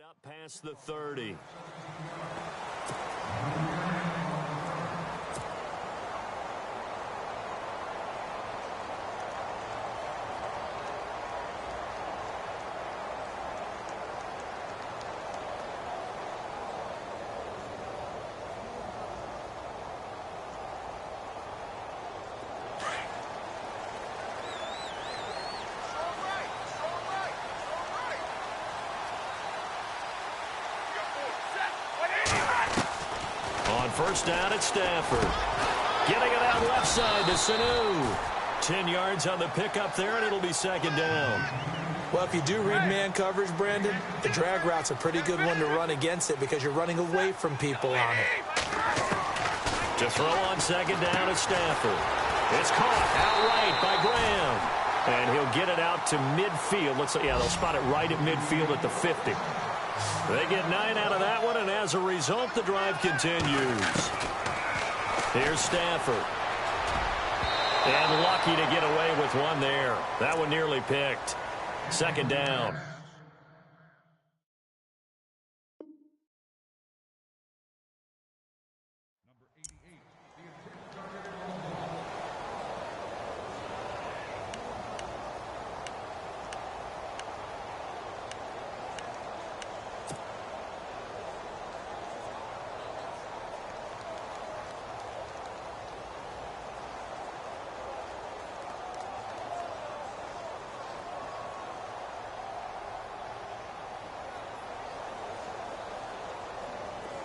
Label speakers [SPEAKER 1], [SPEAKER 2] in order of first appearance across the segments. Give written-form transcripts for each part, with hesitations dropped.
[SPEAKER 1] up past the 30. First down at Stafford. Getting it out left side to Sanu. 10 yards on the pickup there, and it'll be second down.
[SPEAKER 2] Well, if you do read man coverage, Brandon, the drag route's a pretty good one to run against it because you're running away from people on it.
[SPEAKER 1] To throw on second down at Stafford. It's caught outright by Graham. And he'll get it out to midfield. Let's say, yeah, they'll spot it right at midfield at the 50. They get 9 out of that one, and as a result, the drive continues. Here's Stafford. And lucky to get away with one there. That one nearly picked. Second down.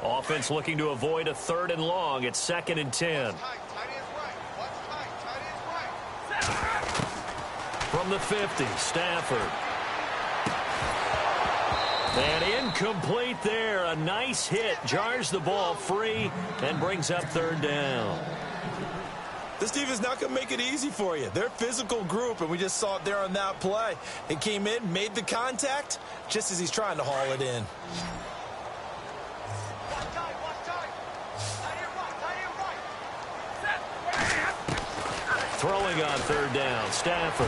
[SPEAKER 1] Offense looking to avoid a 3rd and long. It's 2nd and 10. From the 50, Stafford. And incomplete there. A nice hit. Jars the ball free and brings up 3rd down.
[SPEAKER 2] This defense not going to make it easy for you. They're a physical group, and we just saw it there on that play. It came in, made the contact, just as he's trying to haul it in.
[SPEAKER 1] Throwing on 3rd down, Stafford.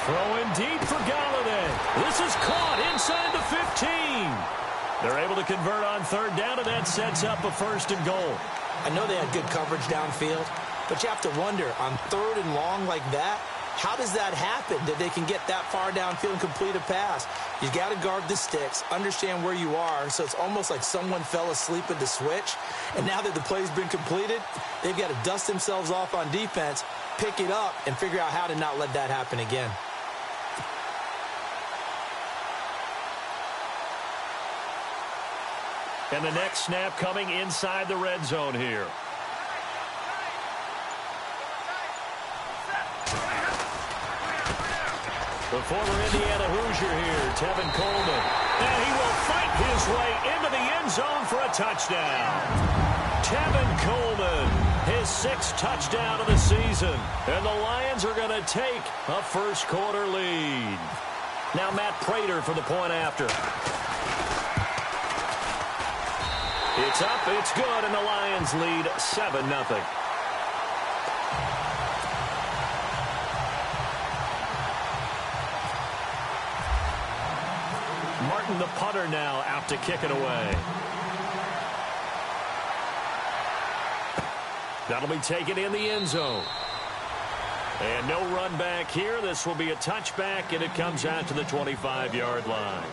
[SPEAKER 1] Throwing deep for Galladay. This is caught inside the 15. They're able to convert on 3rd down, and that sets up a 1st and goal.
[SPEAKER 2] I know they had good coverage downfield, but you have to wonder, on 3rd and long like that, how does that happen that they can get that far downfield and complete a pass? You got to guard the sticks, understand where you are, so it's almost like someone fell asleep at the switch, and now that the play's been completed, they've got to dust themselves off on defense, pick it up, and figure out how to not let that happen again.
[SPEAKER 1] And the next snap coming inside the red zone here. The former Indiana Hoosier here, Tevin Coleman. And he will fight his way into the end zone for a touchdown. Tevin Coleman, his 6th touchdown of the season. And the Lions are going to take a first-quarter lead. Now Matt Prater for the point after. It's up, it's good, and the Lions lead 7-0. Martin, the punter, now out to kick it away. That'll be taken in the end zone. And no run back here. This will be a touchback, and it comes out to the 25-yard line.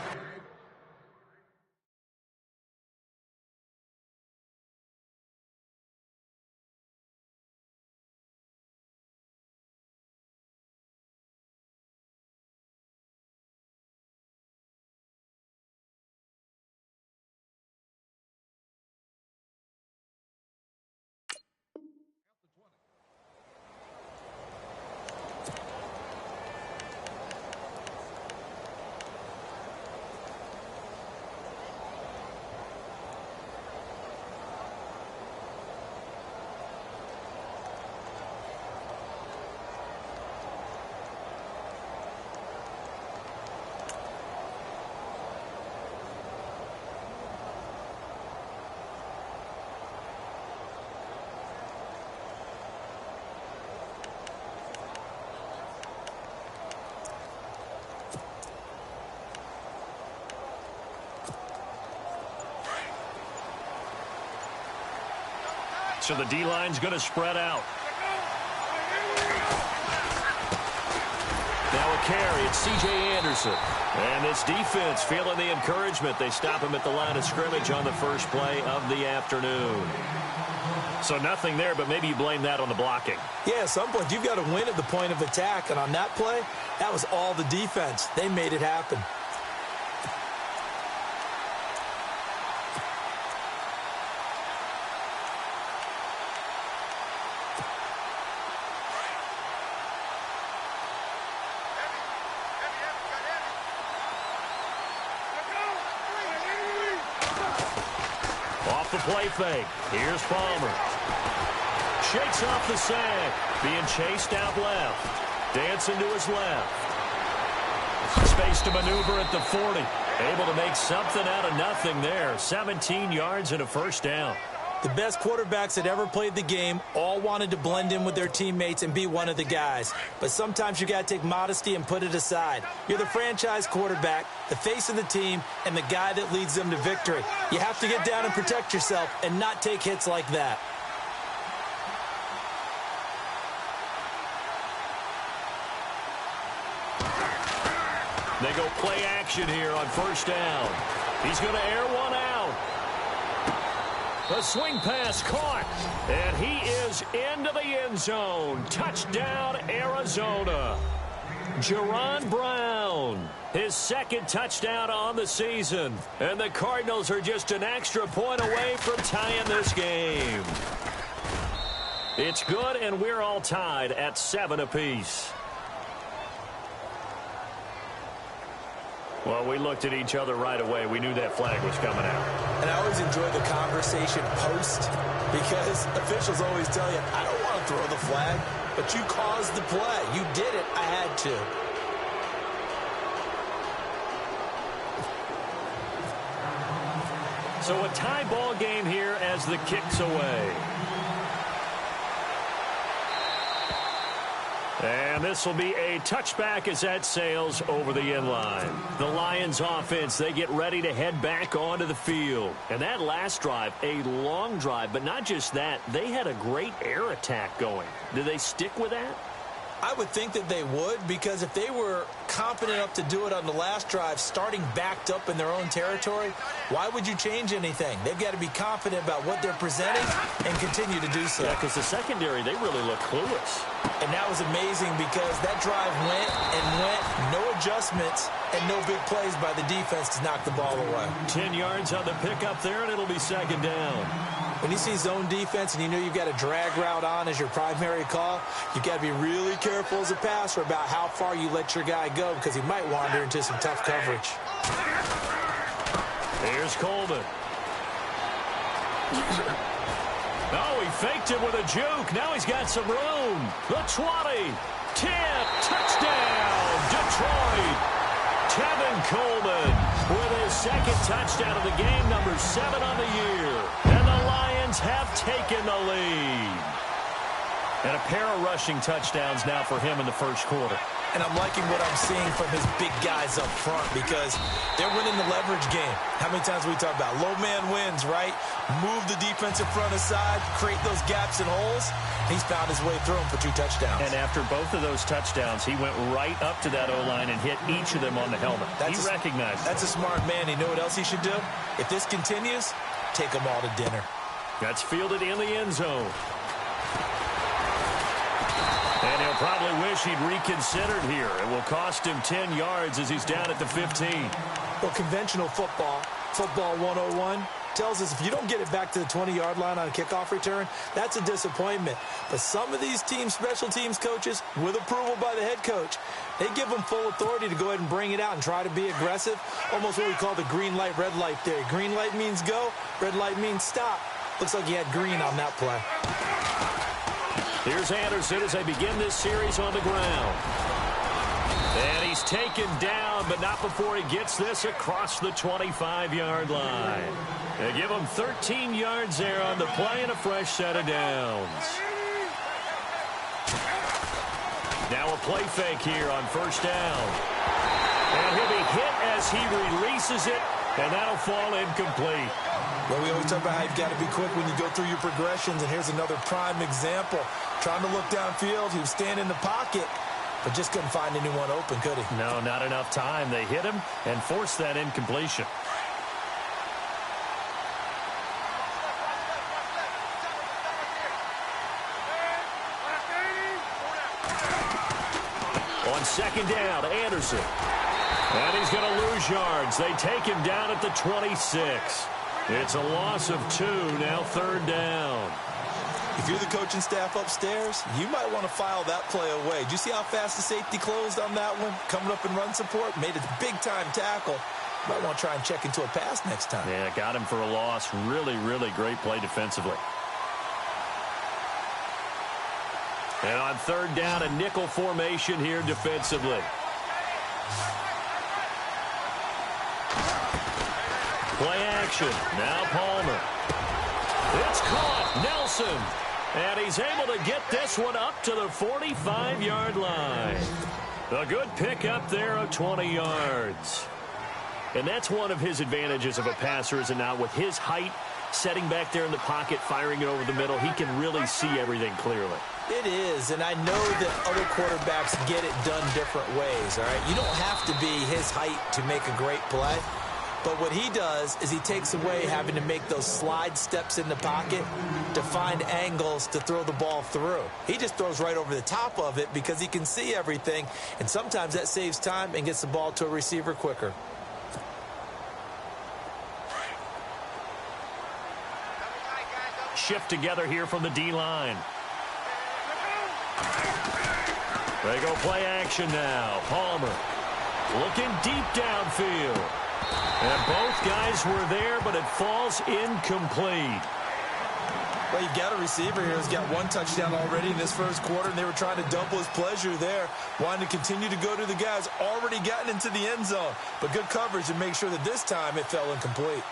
[SPEAKER 1] So the D-line's going to spread out. Now a carry, it's C.J. Anderson. And this defense feeling the encouragement. They stop him at the line of scrimmage on the first play of the afternoon. So nothing there, but maybe you blame that on the blocking.
[SPEAKER 2] Yeah, at some point you've got to win at the point of attack. And on that play, that was all the defense. They made it happen.
[SPEAKER 1] The play fake. Here's Palmer. Shakes off the sack. Being chased out left. Dancing to his left. Space to maneuver at the 40. Able to make something out of nothing there. 17 yards and a first down.
[SPEAKER 2] The best quarterbacks that ever played the game all wanted to blend in with their teammates and be one of the guys. But sometimes you got to take modesty and put it aside. You're the franchise quarterback, the face of the team, and the guy that leads them to victory. You have to get down and protect yourself and not take hits like that.
[SPEAKER 1] They go play action here on first down. He's going to air one out. A swing pass caught, and he is into the end zone. Touchdown, Arizona. Jaron Brown, his second touchdown on the season. And the Cardinals are just an extra point away from tying this game. It's good, and we're all tied at 7 apiece. Well, we looked at each other right away. We knew that flag was coming out.
[SPEAKER 2] And I always enjoy the conversation post because officials always tell you, I don't want to throw the flag, but you caused the play. You did it. I had to.
[SPEAKER 1] So a tie ball game here as the kick's away. And this will be a touchback as that sails over the end line. The Lions offense, they get ready to head back onto the field. And that last drive, a long drive, but not just that, they had a great air attack going. Do they stick with that?
[SPEAKER 2] I would think that they would, because if they were competent enough to do it on the last drive, starting backed up in their own territory, why would you change anything? They've got to be confident about what they're presenting and continue to do so.
[SPEAKER 1] Yeah, because the secondary, they really look clueless.
[SPEAKER 2] And that was amazing because that drive went and went, no adjustments, and no big plays by the defense to knock the ball away.
[SPEAKER 1] 10 yards on the pickup there, and it'll be second down.
[SPEAKER 2] When you see zone defense and you know you've got a drag route on as your primary call, you've got to be really careful as a passer about how far you let your guy go because he might wander into some tough coverage.
[SPEAKER 1] Here's Coleman. Oh, he faked it with a juke. Now he's got some room. The 20, 10, touchdown, Detroit. Tevin Coleman with his second touchdown of the game, number 7 on the year. And the Lions have taken the lead. And a pair of rushing touchdowns now for him in the first quarter.
[SPEAKER 2] And I'm liking what I'm seeing from his big guys up front because they're winning the leverage game. How many times we talk about low man wins, right? Move the defensive front aside, create those gaps and holes. He's found his way through them for 2 touchdowns.
[SPEAKER 1] And after both of those touchdowns, he went right up to that O-line and hit each of them on the helmet. He recognized it.
[SPEAKER 2] That's a smart man. You know what else he should do? If this continues, take them all to dinner.
[SPEAKER 1] That's fielded in the end zone. And he'll probably wish he'd reconsidered here. It will cost him 10 yards as he's down at the 15.
[SPEAKER 2] Well, conventional football 101, tells us if you don't get it back to the 20-yard line on a kickoff return, that's a disappointment. But some of these teams, special teams coaches, with approval by the head coach, they give them full authority to go ahead and bring it out and try to be aggressive, almost what we call the green light, red light theory. Green light means go, red light means stop. Looks like he had green on that play.
[SPEAKER 1] Here's Anderson as they begin this series on the ground. And he's taken down, but not before he gets this across the 25-yard line. They give him 13 yards there on the play and a fresh set of downs. Now a play fake here on first down. And he'll be hit as he releases it And that'll fall incomplete.
[SPEAKER 2] Well, we always talk about how you've got to be quick when you go through your progressions, and here's another prime example. Trying to look downfield, he was standing in the pocket, but just couldn't find anyone open, could he?
[SPEAKER 1] No, not enough time. They hit him and forced that incompletion. On second down, Anderson. And he's going to lose yards. They take him down at the 26. It's a loss of 2, now third down.
[SPEAKER 2] If you're the coaching staff upstairs, you might want to file that play away. Do you see how fast the safety closed on that one? Coming up in run support, made a big-time tackle. Might want to try and check into a pass next time.
[SPEAKER 1] Yeah, got him for a loss. Really, really great play defensively. And on third down, a nickel formation here defensively. Play action. Now Palmer. It's caught. Nelson. And he's able to get this one up to the 45-yard line. A good pick up there of 20 yards. And that's one of his advantages of a passer, is it not? With his height, setting back there in the pocket, firing it over the middle, he can really see everything clearly.
[SPEAKER 2] It is, and I know that other quarterbacks get it done different ways, all right? You don't have to be his height to make a great play. But what he does is he takes away having to make those slide steps in the pocket to find angles to throw the ball through. He just throws right over the top of it because he can see everything, and sometimes that saves time and gets the ball to a receiver quicker.
[SPEAKER 1] Shift together here from the D-line. They go play action now. Palmer looking deep downfield. And both guys were there, but it falls incomplete.
[SPEAKER 2] Well, you've got a receiver here who's got one touchdown already in this first quarter, and they were trying to double his pleasure there, wanting to continue to go to the guys already gotten into the end zone. But good coverage to make sure that this time it fell incomplete.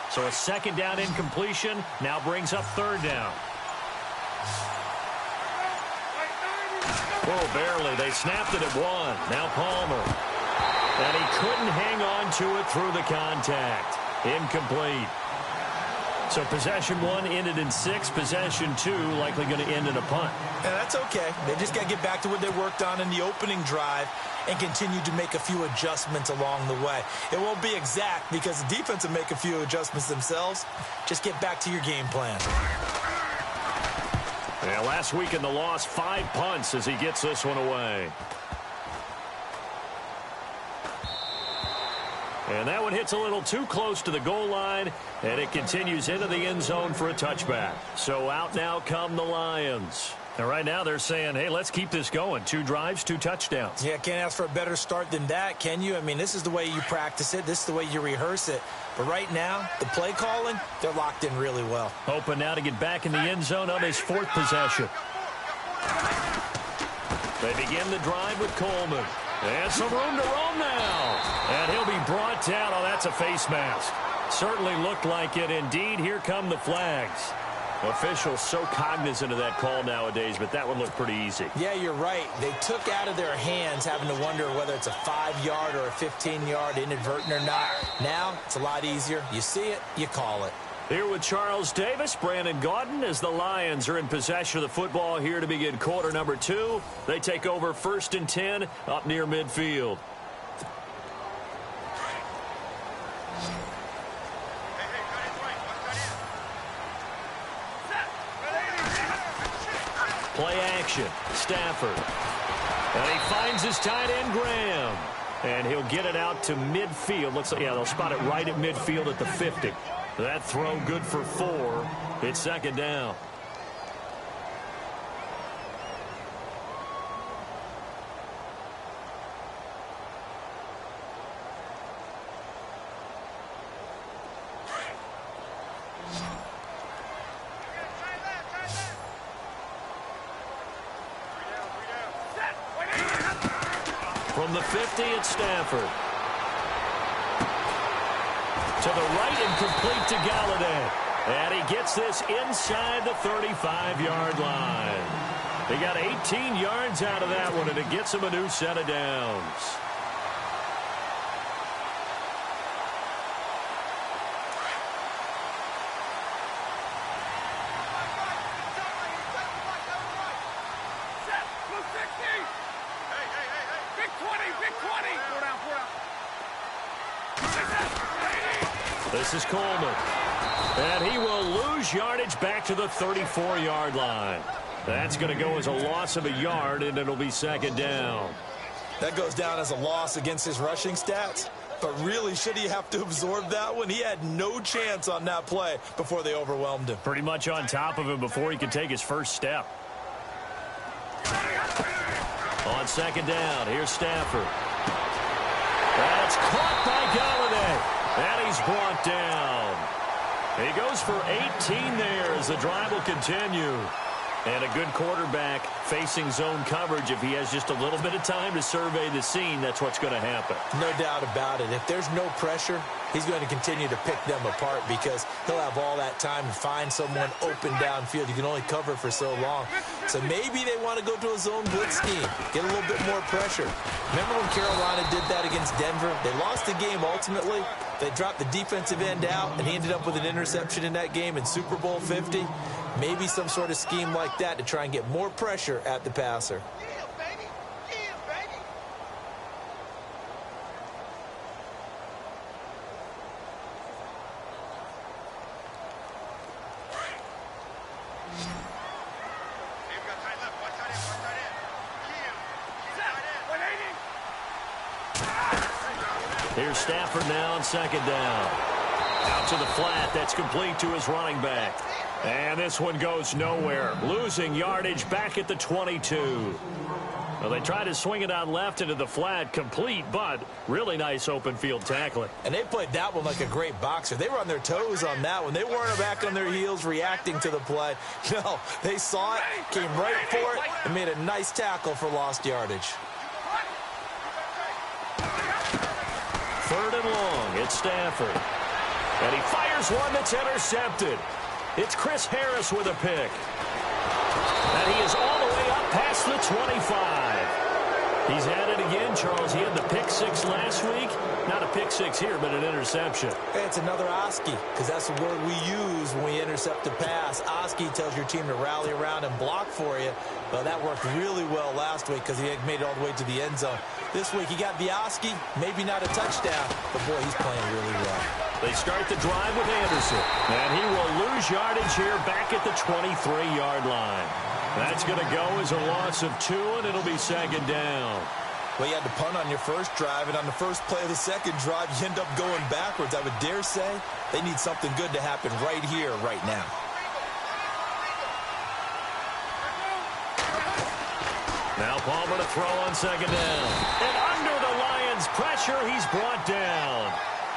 [SPEAKER 1] So a second down incompletion now brings up third down. Whoa, barely. They snapped it at 1. Now Palmer. And he couldn't hang on to it through the contact. Incomplete. So possession 1 ended in 6. Possession 2 likely going to end in a punt.
[SPEAKER 2] Yeah, that's okay. They just got to get back to what they worked on in the opening drive and continue to make a few adjustments along the way. It won't be exact because the defense will make a few adjustments themselves. Just get back to your game plan.
[SPEAKER 1] Yeah, last week in the loss, 5 punts as he gets this one away. And that one hits a little too close to the goal line, and it continues into the end zone for a touchback. So out now come the Lions. And right now they're saying, hey, let's keep this going. 2 drives, 2 touchdowns.
[SPEAKER 2] Yeah, can't ask for a better start than that, can you? I mean, this is the way you practice it. This is the way you rehearse it. But right now, the play calling, they're locked in really well.
[SPEAKER 1] Hoping now to get back in the end zone on his 4th possession. They begin the drive with Coleman. And some room to roam now. And he'll be brought down. Oh, that's a face mask. Certainly looked like it. Indeed, here come the flags. Officials so cognizant of that call nowadays, but that would look pretty easy.
[SPEAKER 2] Yeah, you're right. They took out of their hands having to wonder whether it's a 5-yard or a 15-yard inadvertent or not. Now, it's a lot easier. You see it, you call it.
[SPEAKER 1] Here with Charles Davis, Brandon Gaudin, as the Lions are in possession of the football here to begin quarter number 2. They take over 1st and 10 up near midfield. Play action. Stafford. And he finds his tight end, Graham. And he'll get it out to midfield. Looks like, yeah, they'll spot it right at midfield at the 50. That throw good for 4. It's second down. From From the 50, it's Stafford. To the right and complete to Galladay. And he gets this inside the 35-yard line. He got 18 yards out of that one, and it gets him a new set of downs. This is Coleman. And he will lose yardage back to the 34-yard line. That's going to go as a loss of a yard, and it'll be second down.
[SPEAKER 2] That goes down as a loss against his rushing stats. But really, should he have to absorb that one? He had no chance on that play before they overwhelmed him.
[SPEAKER 1] Pretty much on top of him before he could take his first step. On second down, here's Stafford. That's caught by Galladay. And he's brought down. He goes for 18 there as the drive will continue. And a good quarterback facing zone coverage. If he has just a little bit of time to survey the scene, that's what's going to happen.
[SPEAKER 2] No doubt about it. If there's no pressure, he's going to continue to pick them apart because he'll have all that time to find someone open downfield. You can only cover for so long. So maybe they want to go to a zone blitz scheme, get a little bit more pressure. Remember when Carolina did that against Denver? They lost the game ultimately. They dropped the defensive end out, and he ended up with an interception in that game in Super Bowl 50. Maybe some sort of scheme like that to try and get more pressure at the passer.
[SPEAKER 1] Here's Stafford now on second down. Out to the flat. That's complete to his running back. And this one goes nowhere. Losing yardage back at the 22. Well, they tried to swing it out left into the flat, complete, but really nice open field tackling.
[SPEAKER 2] And they played that one like a great boxer. They were on their toes on that one. They weren't back on their heels reacting to the play. No, they saw it, came right for it, and made a nice tackle for lost yardage.
[SPEAKER 1] Third and long, it's Stafford. And he fires one that's intercepted. It's Chris Harris with a pick. And he is all the way up past the 25. He's had it again, Charles. He had the pick six last week. Not a pick six here, but an interception.
[SPEAKER 2] Hey, it's another Oski, because that's the word we use when we intercept a pass. Oski tells your team to rally around and block for you. Well, that worked really well last week because he had made it all the way to the end zone. This week he got the Oski, maybe not a touchdown, but boy, he's playing really well.
[SPEAKER 1] They start the drive with Anderson, and he will lose yardage here back at the 23-yard line. That's going to go as a loss of 2, and it'll be second down.
[SPEAKER 2] Well, you had to punt on your first drive, and on the first play of the second drive, you end up going backwards. I would dare say they need something good to happen right here, right now.
[SPEAKER 1] Now Palmer to throw on second down. And under the Lions' pressure, he's brought down.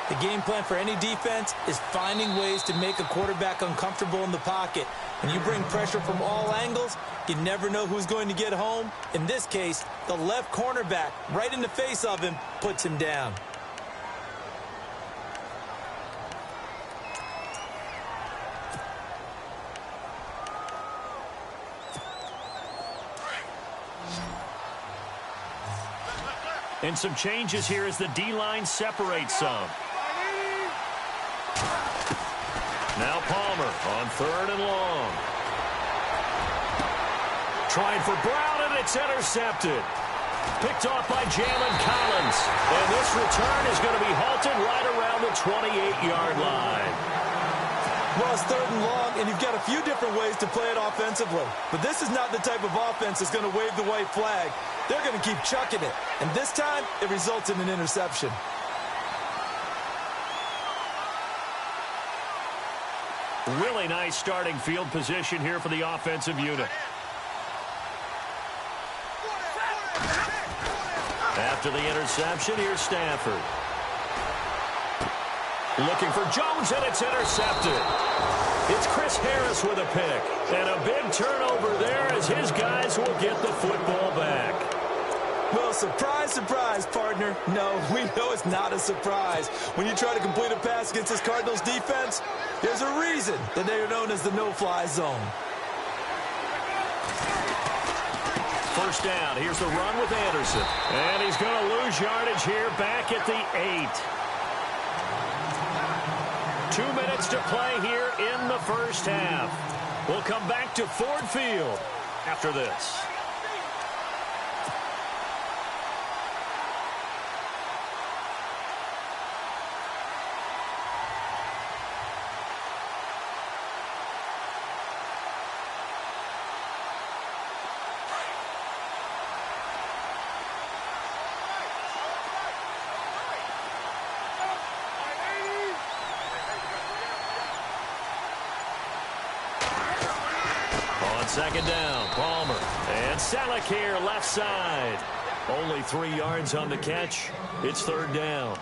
[SPEAKER 2] The game plan for any defense is finding ways to make a quarterback uncomfortable in the pocket. When you bring pressure from all angles, you never know who's going to get home. In this case, the left cornerback, right in the face of him, puts him down.
[SPEAKER 1] And some changes here as the D-line separates some. Now Palmer on third and long. Trying for Brown, and it's intercepted. Picked off by Jalen Collins. And this return is going to be halted right around the 28-yard line.
[SPEAKER 2] Well, it's third and long, and you've got a few different ways to play it offensively. But this is not the type of offense that's going to wave the white flag. They're going to keep chucking it. And this time, it results in an interception.
[SPEAKER 1] Really nice starting field position here for the offensive unit. After the interception, here's Stafford. Looking for Jones, and it's intercepted. It's Chris Harris with a pick. And a big turnover there as his guys will get the football back.
[SPEAKER 2] Well, surprise, surprise, partner. No, we know it's not a surprise. When you try to complete a pass against this Cardinals defense, there's a reason that they are known as the no-fly zone.
[SPEAKER 1] First down. Here's the run with Anderson. And he's going to lose yardage here back at the 8. 2 minutes to play here in the first half. We'll come back to Ford Field after this. Second down, Palmer. And Selleck here, left side. Only 3 yards on the catch. It's third down.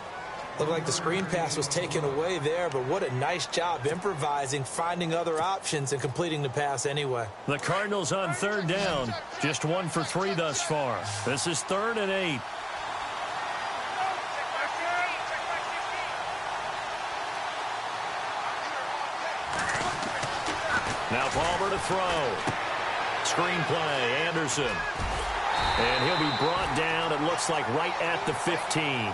[SPEAKER 2] Looked like the screen pass was taken away there, but what a nice job improvising, finding other options, and completing the pass anyway.
[SPEAKER 1] The Cardinals on third down. Just 1 for 3 thus far. This is 3rd and 8. Now Palmer to throw. Screen play, Anderson. And he'll be brought down, it looks like, right at the 15.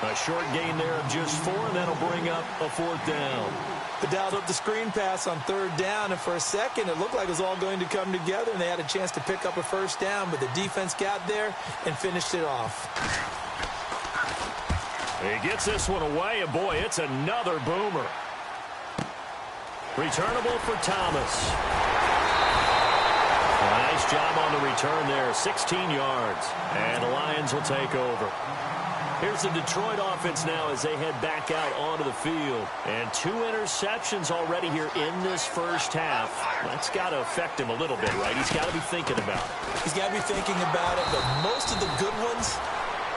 [SPEAKER 1] A short gain there of just 4, and that'll bring up a 4th down.
[SPEAKER 2] They dialed up the screen pass on 3rd down, and for a second, it looked like it was all going to come together, and they had a chance to pick up a first down, but the defense got there and finished it off.
[SPEAKER 1] He gets this one away, and boy, it's another boomer. Returnable for Thomas. Nice job on the return there, 16 yards. And the Lions will take over. Here's the Detroit offense now as they head back out onto the field. And 2 interceptions already here in this first half. That's got to affect him a little bit, right? He's got to be thinking about it.
[SPEAKER 2] He's got to be thinking about it, but most of the good ones,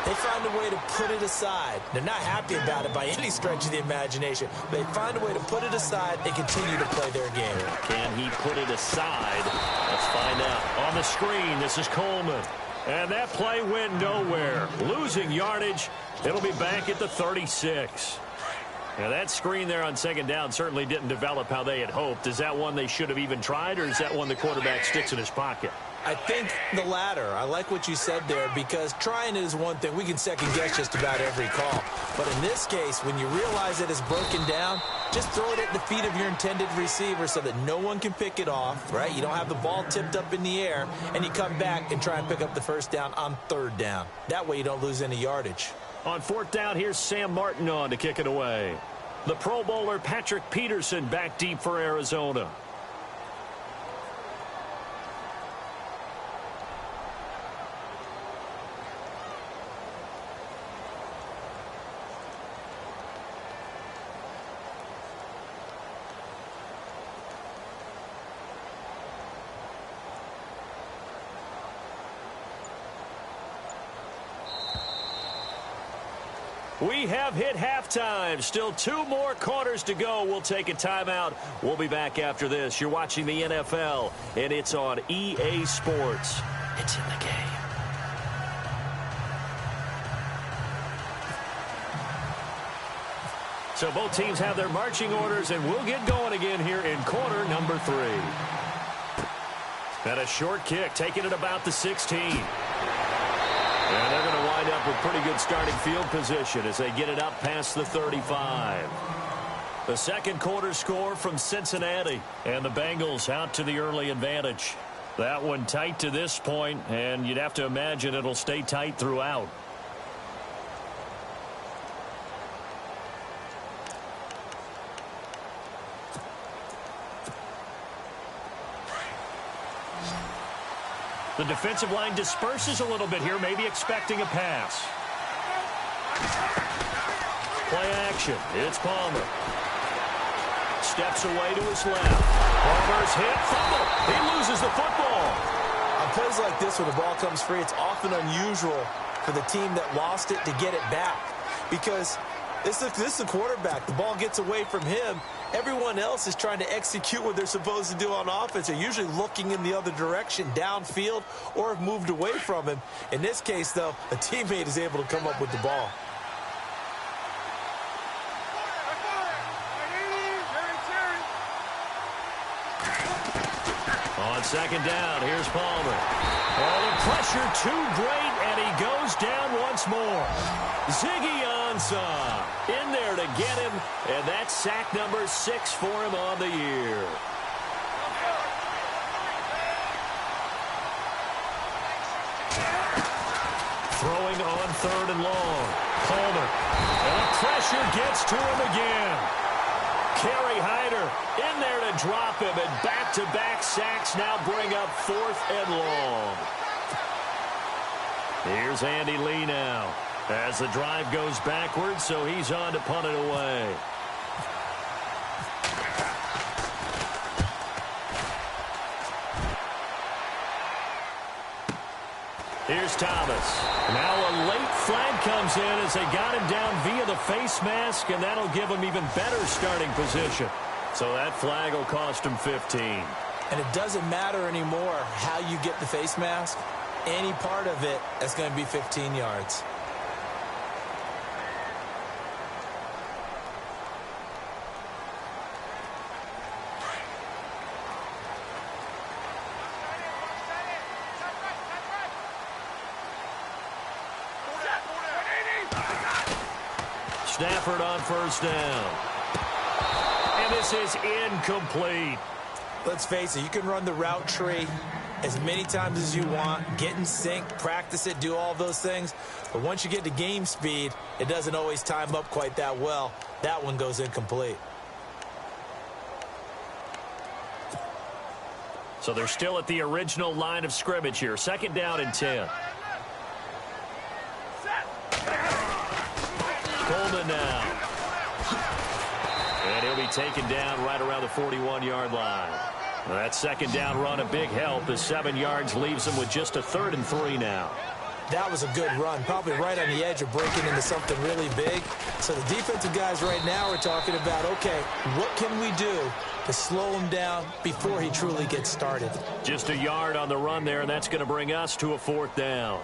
[SPEAKER 2] they find a way to put it aside. They're not happy about it by any stretch of the imagination. They find a way to put it aside and continue to play their game.
[SPEAKER 1] Can he put it aside? Let's find out. On the screen, this is Coleman. And that play went nowhere. Losing yardage. It'll be back at the 36. Now, that screen there on second down certainly didn't develop how they had hoped. Is that one they should have even tried, or is that one the quarterback sticks in his pocket?
[SPEAKER 2] I think the latter. I like what you said there, because trying it is one thing. We can second-guess just about every call. But in this case, when you realize it is broken down, just throw it at the feet of your intended receiver so that no one can pick it off, right? You don't have the ball tipped up in the air, and you come back and try and pick up the first down on 3rd down. That way you don't lose any yardage.
[SPEAKER 1] On 4th down, here's Sam Martin on to kick it away. The Pro Bowler Patrick Peterson back deep for Arizona. We have hit halftime. Still 2 more quarters to go. We'll take a timeout. We'll be back after this. You're watching the NFL, and it's on EA Sports. It's in the game. So both teams have their marching orders, and we'll get going again here in quarter number 3. And a short kick, taking it about the 16. And they're going to wind up with pretty good starting field position as they get it up past the 35. The second quarter score from Cincinnati, and the Bengals out to the early advantage. That one tight to this point, and you'd have to imagine it'll stay tight throughout. The defensive line disperses a little bit here, maybe expecting a pass. Play action. It's Palmer. Steps away to his left. Palmer's hit. Fumble. He loses the football.
[SPEAKER 2] On plays like this where the ball comes free, it's often unusual for the team that lost it to get it back. Because this is the quarterback. The ball gets away from him, Everyone else is trying to execute what they're supposed to do on offense. They're usually looking in the other direction, downfield, or have moved away from him. In this case, though, a teammate is able to come up with the ball.
[SPEAKER 1] On second down, here's Palmer. Oh, the pressure too great, and he goes down once more. Ziggy Ansah in there to get him, and that's sack number 6 for him on the year. Throwing on 3rd and long. Palmer. And the pressure gets to him again. Kerry Hyder in there to drop him, and back-to-back sacks now bring up 4th and long. Here's Andy Lee now as the drive goes backwards, so he's on to punt it away. Here's Thomas. Now a late flag comes in as they got him down via the face mask, and that'll give him even better starting position. So that flag will cost him 15.
[SPEAKER 2] And it doesn't matter anymore how you get the face mask. Any part of it is going to be 15 yards.
[SPEAKER 1] Stafford on 1st down. And this is incomplete.
[SPEAKER 2] Let's face it, you can run the route tree as many times as you want, get in sync, practice it, do all those things. But once you get to game speed, it doesn't always time up quite that well. That one goes incomplete.
[SPEAKER 1] So they're still at the original line of scrimmage here. 2nd down and 10. Coleman now. And he'll be taken down right around the 41-yard line. That 2nd down run a big help as 7 yards leaves him with just a 3rd and 3 now.
[SPEAKER 2] That was a good run, probably right on the edge of breaking into something really big. So the defensive guys right now are talking about, okay, what can we do to slow him down before he truly gets started?
[SPEAKER 1] Just a yard on the run there, and that's going to bring us to a 4th down.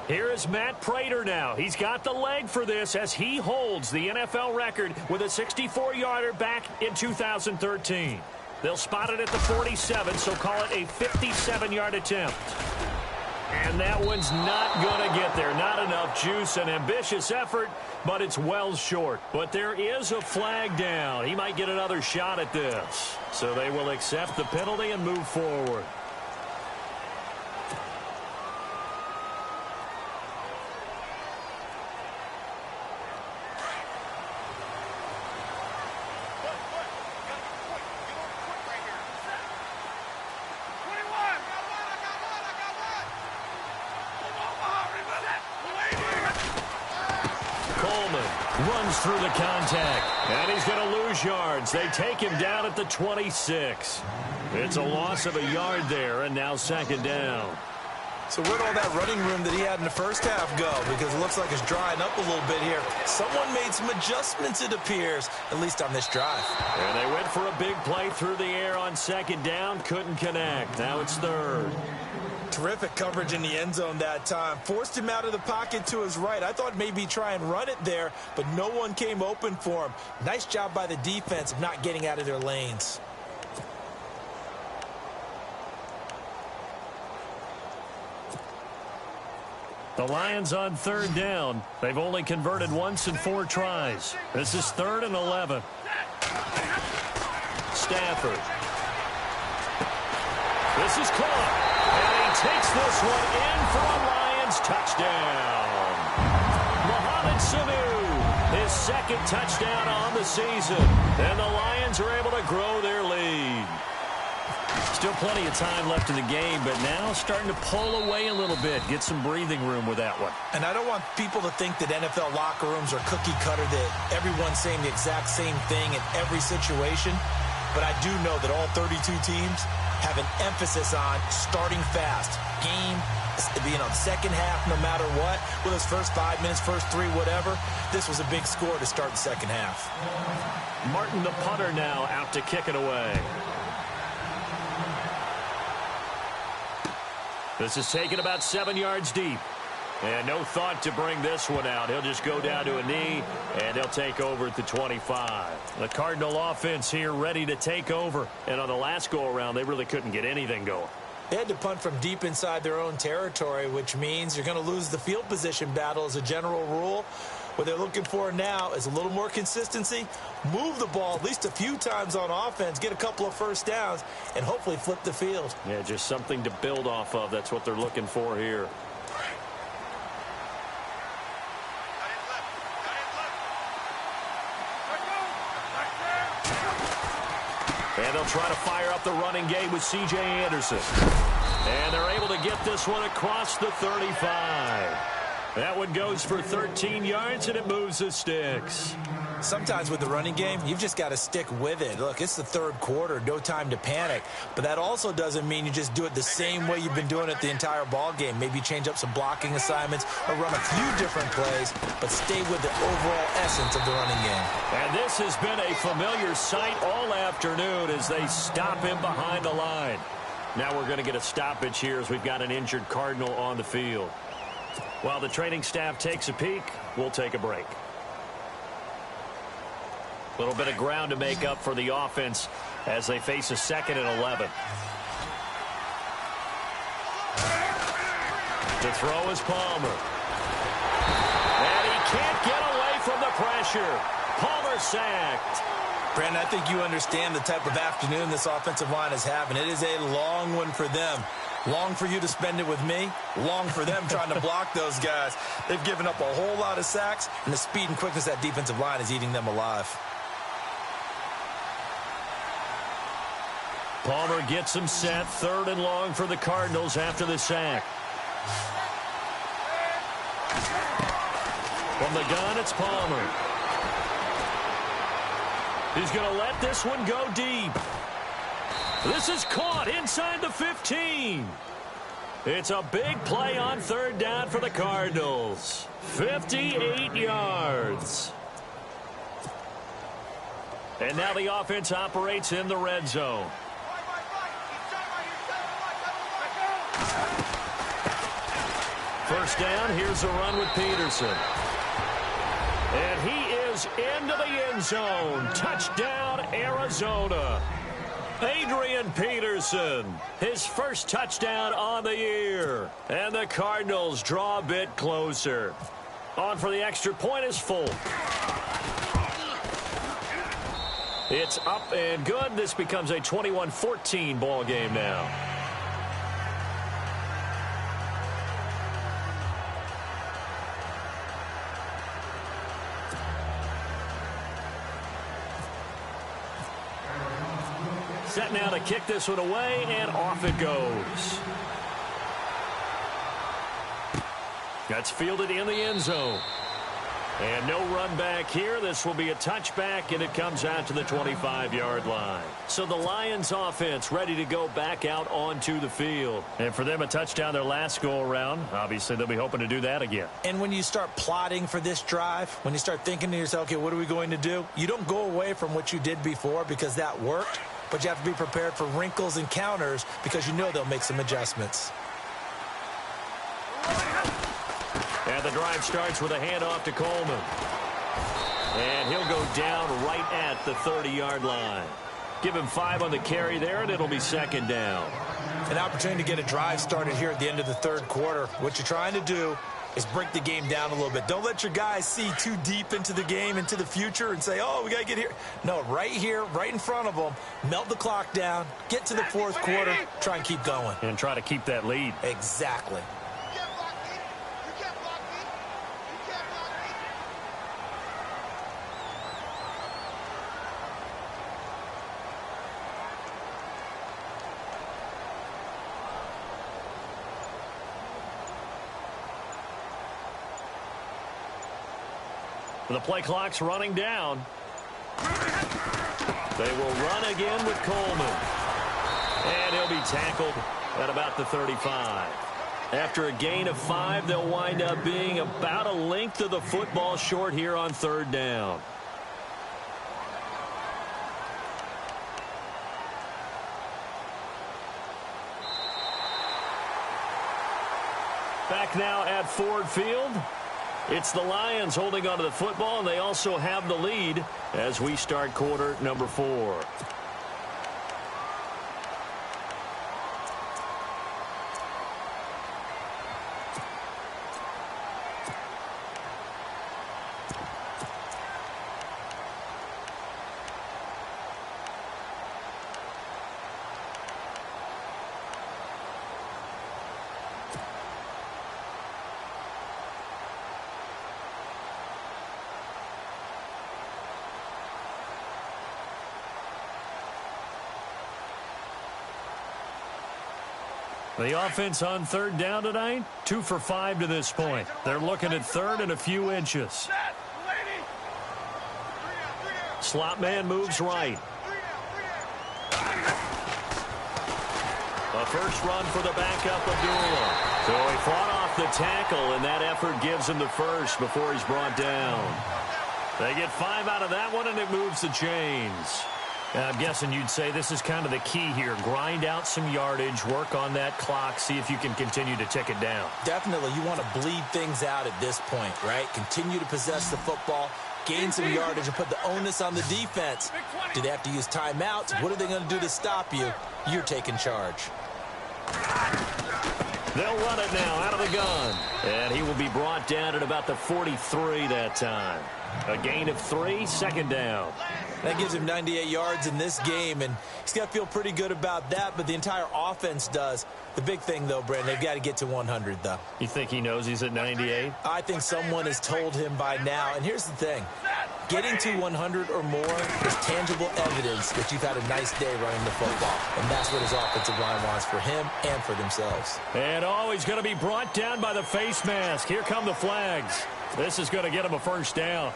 [SPEAKER 1] Here is Matt Prater now. He's got the leg for this as he holds the NFL record with a 64-yarder back in 2013. They'll spot it at the 47, so call it a 57-yard attempt. And that one's not going to get there. Not enough juice. An ambitious effort, but it's well short. But there is a flag down. He might get another shot at this. So they will accept the penalty and move forward. Runs through the contact, and he's going to lose yards. They take him down at the 26. It's a loss of a yard there, and now 2nd down.
[SPEAKER 2] So where'd all that running room that he had in the first half go? Because it looks like it's drying up a little bit here. Someone made some adjustments, it appears, at least on this drive.
[SPEAKER 1] And they went for a big play through the air on 2nd down. Couldn't connect. Now it's 3rd.
[SPEAKER 2] Terrific coverage in the end zone that time. Forced him out of the pocket to his right. I thought maybe try and run it there, but no one came open for him. Nice job by the defense of not getting out of their lanes.
[SPEAKER 1] The Lions on 3rd down. They've only converted once in 4 tries. This is 3rd and 11. Stafford. This is caught. And he takes this one in for a Lions touchdown. Mohamed Sanu, his 2nd touchdown on the season. And the Lions are able to grow their lead. Still plenty of time left in the game, but now starting to pull away a little bit. Get some breathing room with that one.
[SPEAKER 2] And I don't want people to think that NFL locker rooms are cookie cutter, that everyone's saying the exact same thing in every situation. But I do know that all 32 teams have an emphasis on starting fast, game Second half, no matter what, with his first 5 minutes, first 3, whatever, this was a big score to start the second half.
[SPEAKER 1] Martin, the punter, now out to kick it away. This is taken about 7 yards deep. And no thought to bring this one out. He'll just go down to a knee, and they'll take over at the 25. The Cardinal offense here ready to take over. And on the last go-around, they really couldn't get anything going.
[SPEAKER 2] They had to punt from deep inside their own territory, which means you're going to lose the field position battle as a general rule. What they're looking for now is a little more consistency, move the ball at least a few times on offense, get a couple of first downs, and hopefully flip the field.
[SPEAKER 1] Yeah, just something to build off of. That's what they're looking for here. And they'll try to fire up the running game with C.J. Anderson. And they're able to get this one across the 35. That one goes for 13 yards, and it moves the sticks.
[SPEAKER 2] Sometimes with the running game, you've just got to stick with it. Look, it's the third quarter, no time to panic. But that also doesn't mean you just do it the same way you've been doing it the entire ball game. Maybe change up some blocking assignments or run a few different plays, but stay with the overall essence of the running game.
[SPEAKER 1] And this has been a familiar sight all afternoon as they stop him behind the line. Now we're going to get a stoppage here as we've got an injured Cardinal on the field. While the training staff takes a peek, we'll take a break. A little bit of ground to make up for the offense as they face a 2nd and 11. To throw is Palmer. And he can't get away from the pressure. Palmer sacked.
[SPEAKER 2] Brandon, I think you understand the type of afternoon this offensive line is having. It is a long one for them. Long for you to spend it with me. Long for them trying to block those guys. They've given up a whole lot of sacks, and the speed and quickness of that defensive line is eating them alive.
[SPEAKER 1] Palmer gets him set. 3rd and long for the Cardinals after the sack. From the gun, it's Palmer. He's going to let this one go deep. This is caught inside the 15. It's a big play on 3rd down for the Cardinals. 58 yards. And now the offense operates in the red zone. First down, here's a run with Peterson. And he is into the end zone. Touchdown, Arizona. Adrian Peterson, his first touchdown on the year. And the Cardinals draw a bit closer. On for the extra point is Folk. It's up and good. This becomes a 21-14 ball game now. Set now to kick this one away, and off it goes. That's fielded in the end zone. And no run back here. This will be a touchback, and it comes out to the 25-yard line. So the Lions offense ready to go back out onto the field. And for them, a touchdown their last go-around. Obviously, they'll be hoping to do that again.
[SPEAKER 2] And when you start plotting for this drive, when you start thinking to yourself, okay, what are we going to do? You don't go away from what you did before because that worked, but you have to be prepared for wrinkles and counters because you know they'll make some adjustments.
[SPEAKER 1] And the drive starts with a handoff to Coleman. And he'll go down right at the 30-yard line. Give him 5 on the carry there, and it'll be 2nd down.
[SPEAKER 2] An opportunity to get a drive started here at the end of the 3rd quarter. What you're trying to do is break the game down a little bit. Don't let your guys see too deep into the game, into the future, and say, oh, we got to get here. No, right here, right in front of them, melt the clock down, get to the 4th quarter, try and keep going.
[SPEAKER 1] And try to keep that lead.
[SPEAKER 2] Exactly.
[SPEAKER 1] The play clock's running down. They will run again with Coleman. And he'll be tackled at about the 35. After a gain of 5, they'll wind up being about a length of the football short here on 3rd down. Back now at Ford Field. It's the Lions holding onto the football, and they also have the lead as we start quarter number 4. The offense on 3rd down tonight, 2 for 5 to this point. They're looking at 3rd and a few inches. Slot man moves right. A first run for the backup, Abdullah. So he fought off the tackle, and that effort gives him the first before he's brought down. They get 5 out of that one, and it moves the chains. I'm guessing you'd say this is kind of the key here. Grind out some yardage, work on that clock, see if you can continue to tick it down.
[SPEAKER 2] Definitely. You want to bleed things out at this point, right? Continue to possess the football, gain some yardage, and put the onus on the defense. Do they have to use timeouts? What are they going to do to stop you? You're taking charge.
[SPEAKER 1] They'll run it now out of the gun. And he will be brought down at about the 43 that time. A gain of 3, 2nd down.
[SPEAKER 2] That gives him 98 yards in this game, and he's got to feel pretty good about that, but the entire offense does. The big thing, though, Brandon, they've got to get to 100, though.
[SPEAKER 1] You think he knows he's at 98?
[SPEAKER 2] I think someone has told him by now, and here's the thing. Getting to 100 or more is tangible evidence that you've had a nice day running the football, and that's what his offensive line wants for him and for themselves.
[SPEAKER 1] And he's going to be brought down by the face mask. Here come the flags. This is going to get him a first down.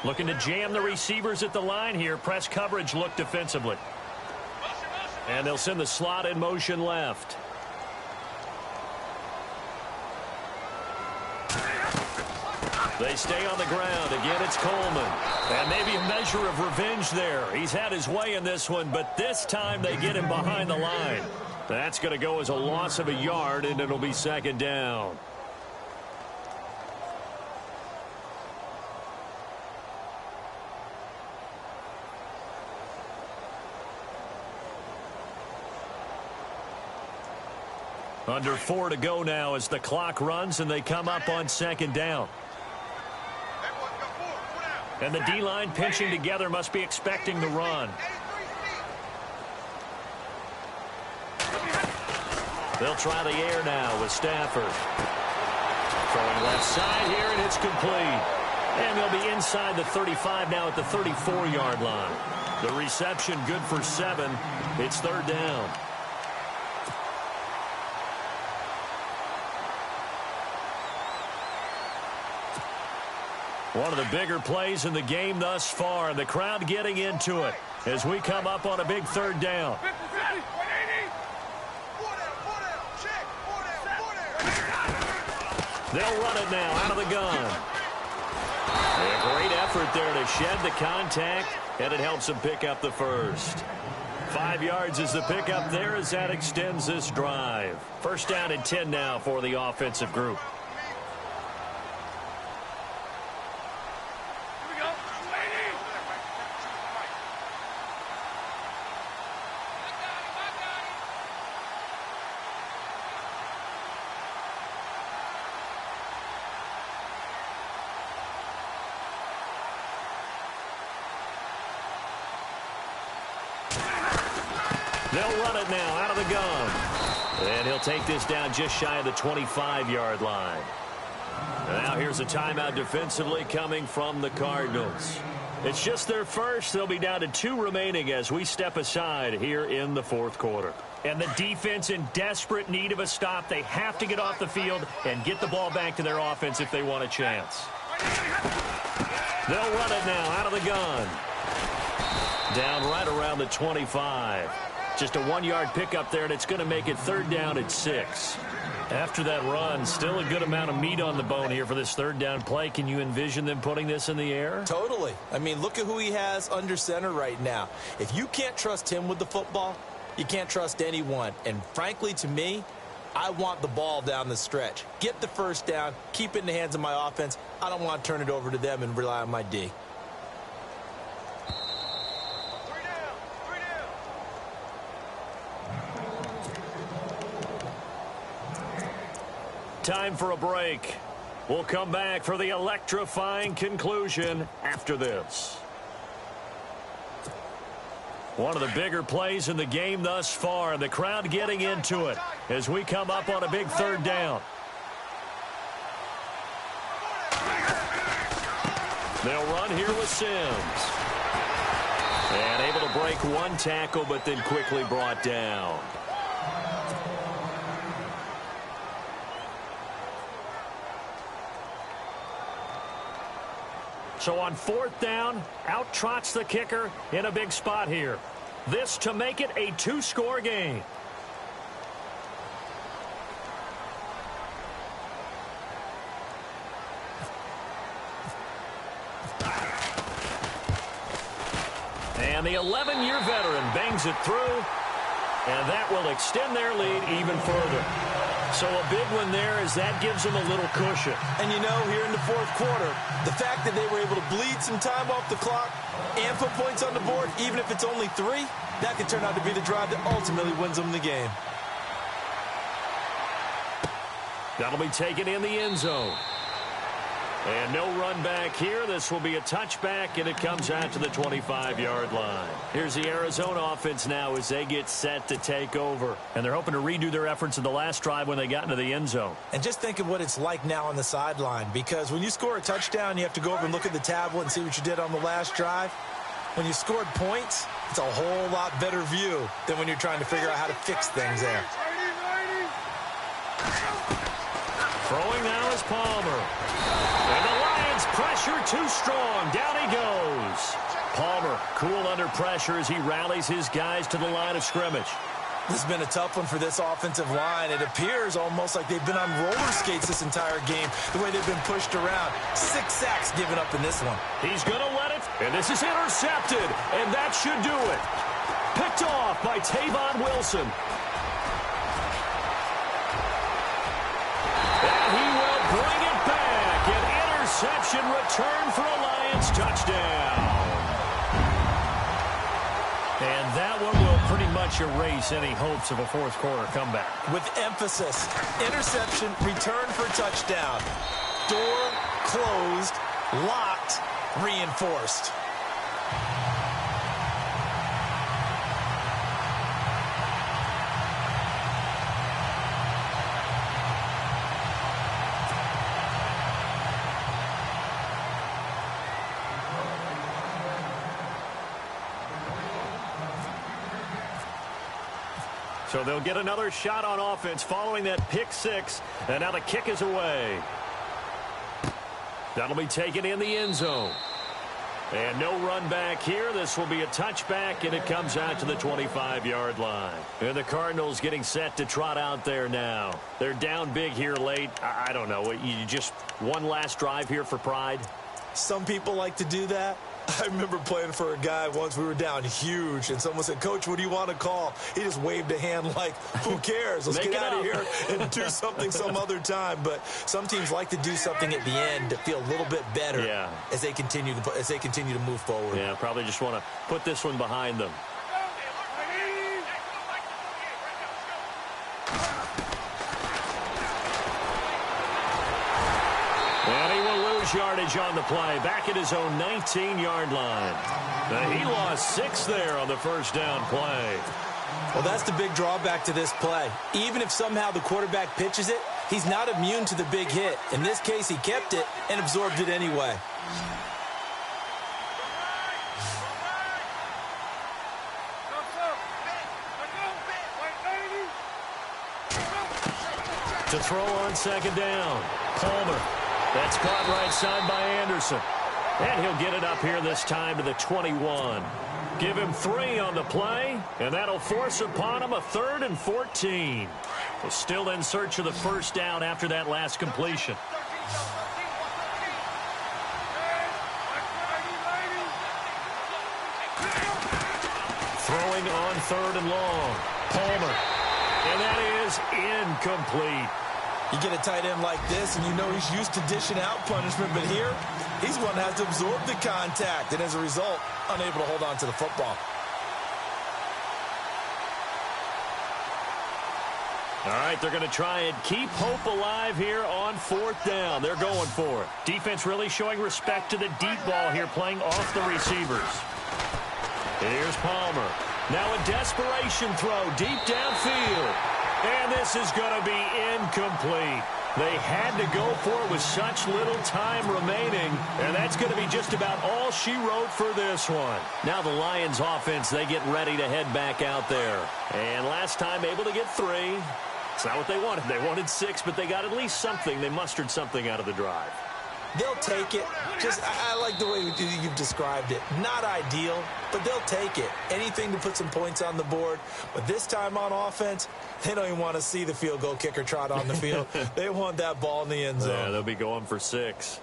[SPEAKER 1] Looking to jam the receivers at the line here. Press coverage look defensively. And they'll send the slot in motion left. They stay on the ground. Again, it's Coleman. And maybe a measure of revenge there. He's had his way in this one, but this time they get him behind the line. That's going to go as a loss of a yard, and it'll be 2nd down. Under 4 to go now as the clock runs and they come up on 2nd down. And the D-line pinching together must be expecting the run. They'll try the air now with Stafford. Throwing left side here, and it's complete. And they'll be inside the 35 now at the 34-yard line. The reception good for 7. It's 3rd down. One of the bigger plays in the game thus far, and the crowd getting into it as we come up on a big 3rd down. They'll run it now out of the gun. A great effort there to shed the contact, and it helps them pick up the first. 5 yards is the pickup there as that extends this drive. First down and 10 now for the offensive group. They'll run it now out of the gun. And he'll take this down just shy of the 25-yard line. Now here's a timeout defensively coming from the Cardinals. It's just their first. They'll be down to 2 remaining as we step aside here in the 4th quarter. And the defense in desperate need of a stop. They have to get off the field and get the ball back to their offense if they want a chance. They'll run it now out of the gun. Down right around the 25. Just a 1-yard pickup there, and it's going to make it 3rd down at 6. After that run, still a good amount of meat on the bone here for this 3rd down play. Can you envision them putting this in the air?
[SPEAKER 2] Totally. I mean, look at who he has under center right now. If you can't trust him with the football, you can't trust anyone. And frankly, to me, I want the ball down the stretch. Get the 1st down, keep it in the hands of my offense. I don't want to turn it over to them and rely on my D.
[SPEAKER 1] Time for a break. We'll come back for the electrifying conclusion after this. One of the bigger plays in the game thus far, and the crowd getting into it as we come up on a big 3rd down. They'll run here with Sims. And able to break 1 tackle, but then quickly brought down. So on 4th down, out trots the kicker in a big spot here. This to make it a 2-score game. And the 11-year veteran bangs it through, and that will extend their lead even further. So a big one there as that gives them a little cushion.
[SPEAKER 2] And you know, here in the 4th quarter, the fact that they were able to bleed some time off the clock and put points on the board, even if it's only 3, that could turn out to be the drive that ultimately wins them the game.
[SPEAKER 1] That'll be taken in the end zone. And no run back here. This will be a touchback, and it comes out to the 25-yard line. Here's the Arizona offense now as they get set to take over. And they're hoping to redo their efforts in the last drive when they got into the end zone.
[SPEAKER 2] And just think of what it's like now on the sideline, because when you score a touchdown, you have to go over and look at the tablet and see what you did on the last drive. When you scored points, it's a whole lot better view than when you're trying to figure out how to fix things there.
[SPEAKER 1] Throwing now is Palmer. And the Lions pressure too strong. Down he goes. Palmer cool under pressure as he rallies his guys to the line of scrimmage.
[SPEAKER 2] This has been a tough one for this offensive line. It appears almost like they've been on roller skates this entire game, the way they've been pushed around. 6 sacks given up in this one.
[SPEAKER 1] He's going to let it, and this is intercepted, and that should do it. Picked off by Tavon Wilson. And he will bring it back. An interception return for a Lions touchdown. And that one will pretty much erase any hopes of a 4th quarter comeback.
[SPEAKER 2] With emphasis, interception, return for touchdown. Door closed, locked, reinforced.
[SPEAKER 1] So they'll get another shot on offense following that pick 6. And now the kick is away. That'll be taken in the end zone. And no run back here. This will be a touchback, and it comes out to the 25-yard line. And the Cardinals getting set to trot out there now. They're down big here late. I don't know. You just one last drive here for pride?
[SPEAKER 2] Some people like to do that. I remember playing for a guy once. We were down huge, and someone said, "Coach, what do you want to call?" He just waved a hand like, who cares? Let's get out of here and do something some other time. But some teams like to do something at the end to feel a little bit better as they continue to move forward.
[SPEAKER 1] Yeah, probably just want to put this one behind them. And he will lose yardage on the play, back at his own 19-yard line. Now, he lost 6 there on the first down play.
[SPEAKER 2] Well, that's the big drawback to this play. Even if somehow the quarterback pitches it, he's not immune to the big hit. In this case, he kept it and absorbed it anyway.
[SPEAKER 1] To throw on second down, Palmer. That's caught right side by Anderson. And he'll get it up here this time to the 21. Give him 3 on the play, and that'll force upon him a 3rd and 14. We're still in search of the first down after that last completion. Throwing on 3rd and long. Palmer. And that is incomplete.
[SPEAKER 2] You get a tight end like this, and you know he's used to dishing out punishment, but here, he's one that has to absorb the contact, and as a result, unable to hold on to the football.
[SPEAKER 1] All right, they're going to try and keep hope alive here on 4th down. They're going for it. Defense really showing respect to the deep ball here, playing off the receivers. Here's Palmer. Now a desperation throw deep downfield. And this is going to be incomplete. They had to go for it with such little time remaining, and that's going to be just about all she wrote for this one. Now the Lions offense, they get ready to head back out there. And last time able to get 3. It's not what they wanted. They wanted 6, but they got at least something. They mustered something out of the drive.
[SPEAKER 2] They'll take it. I like the way you've described it. Not ideal, but they'll take it. Anything to put some points on the board. But this time on offense, they don't even want to see the field goal kicker trot on the field. They want that ball in the end zone.
[SPEAKER 1] Yeah, they'll be going for 6.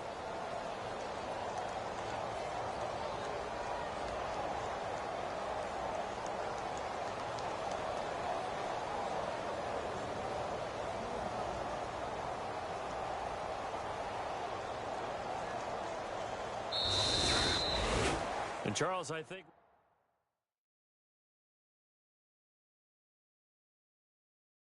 [SPEAKER 1] And Charles, I think